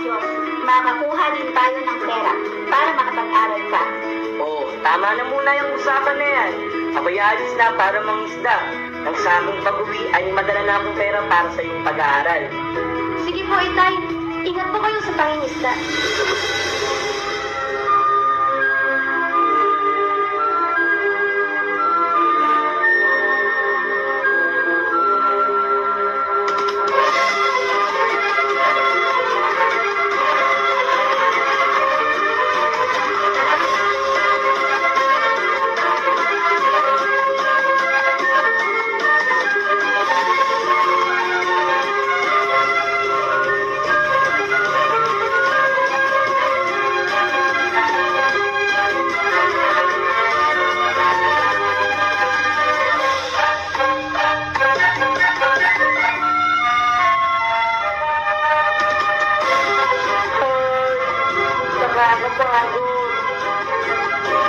maayos, makakuha din tayo ng pera para makapag-aral ka. Oo, tama na muna yung usapan na yan. Ako'y alis na para mangisda. Nang sa aking pag-uwi ay madala na akong pera para sa iyong pag-aaral. Sige po, Itay. Ingat po kayo sa pangingisda.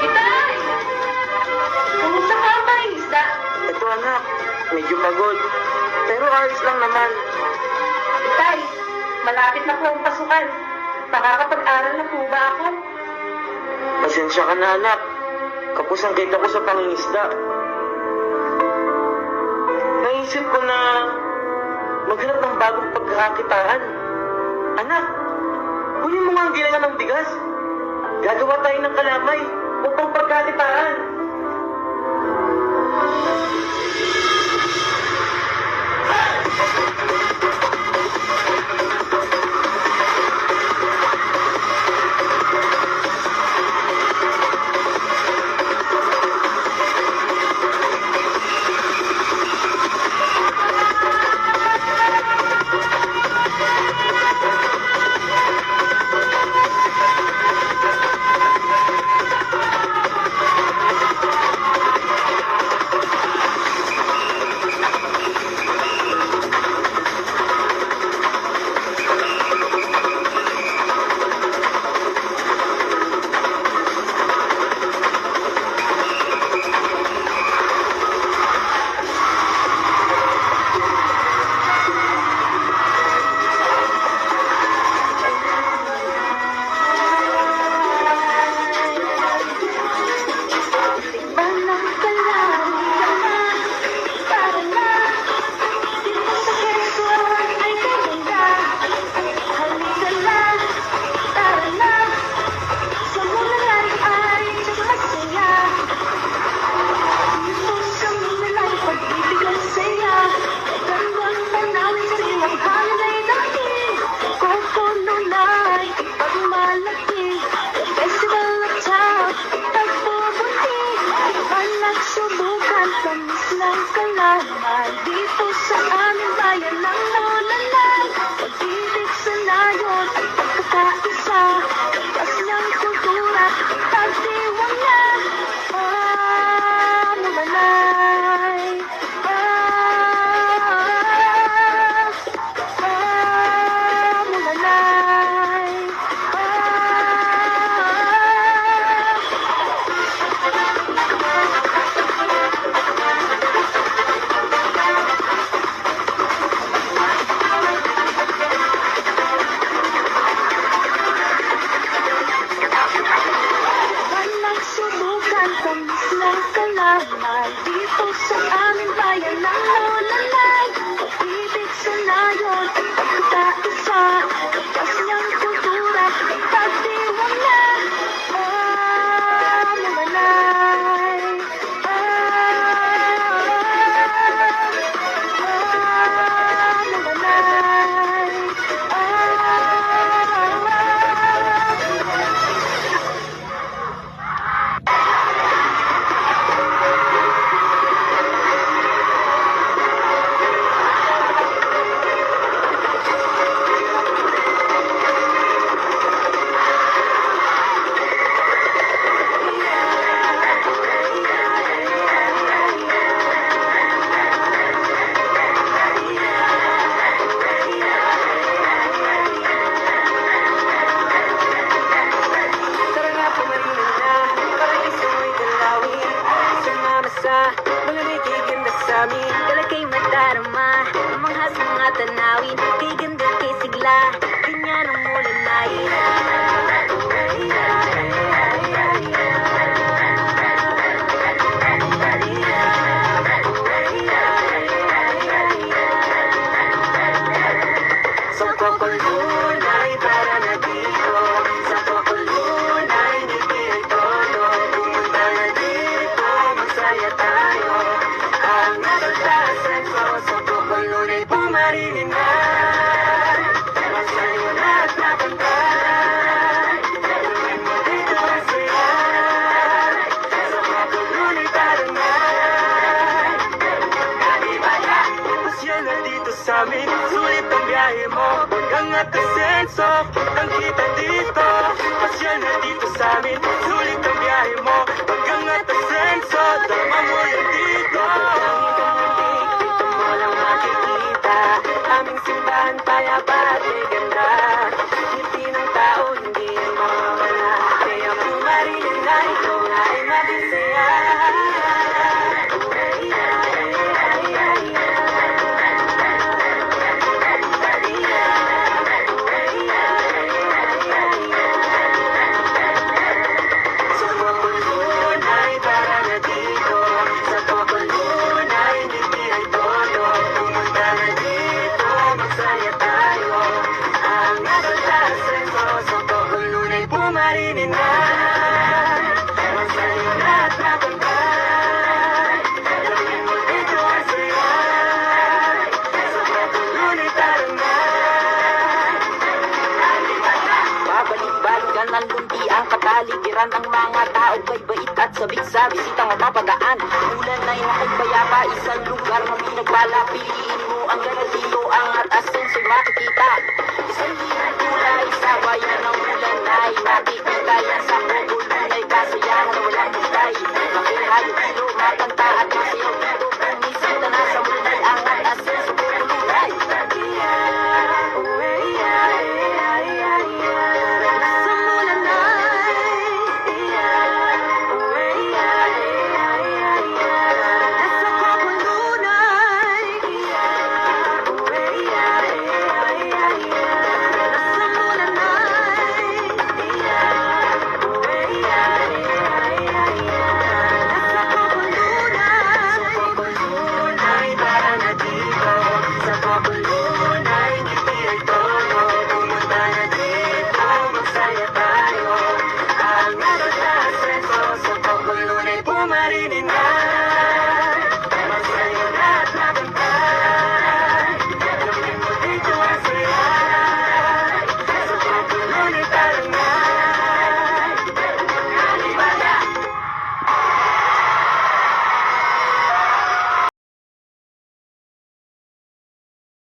Itay! Kumusta ka ang pangingisda? Ito anak, medyo pagod. Pero ayos lang naman. Itay, malapit na po ang pasukan. Makakapag-aral na po ba ako? Pasensya ka na anak. Kapos ang kita ko sa pangingisda. Naisip ko na maghanap ng bagong pagkakakitaan. Anak, kunin mo nga ang gilangan ng bigas. Gagawa tayo ng kalamay upang pagkakitaan. Dito sa aming bayan ng Lolalan, pag-ibig sa layon at pagkakaisa, taas niyang kultura, pagdiwang niya. Mamalay, mamalay, dito sa aming bayan ng Lolalan, pag-ibig sa layon at pagkakaisa, taas niyang kultura, pagdiwang niya. Mamalay, mamalay, mga may giganda sa amin, talagay madarama, ang mga tanawin, kay ganda kay sigla, ganyan ang mula na. senso, kitang-kita dito. Pasyal na dito sa amin, sulit ang biyahe mo. Pag-angat ang senso, dama mo yan dito. Dito mo lang makikita aming simbahan, payapa at may ganda. Ngiti ng tao, hindi yan mawawala. Kaya pumarinin na ito nga ay mabisaya. Marinin na, masaya na at magandang. Gawin mo dito ang saya, sa pagulunay tarang na. Babalik-balikan ng lundi ang kapaligiran ng mga tao kay bait at sabik sa bisitang mapapadaan. Ulan ay nakagbayapa, isang lugar na pinagbala. Piliin mo ang ganadilo, ang at asenso'y makikita. Isang hirang kulay sa bayan ng ulan ay makikita yan sa pagulunay. Kasayahan na walang hustay, makihayo dito, makanta at masayaw dito. Pumisita na sa mulay, ang at asenso pagulunay. Sa mulan nasa kapulunay. Sa mulan nasa kapulunay. Para na dito, sa kapulunay, ngiti ay tono. Pumunta na dito, magsaya tayo. Ang nasa senso, sa kapulunay, pumarinin na.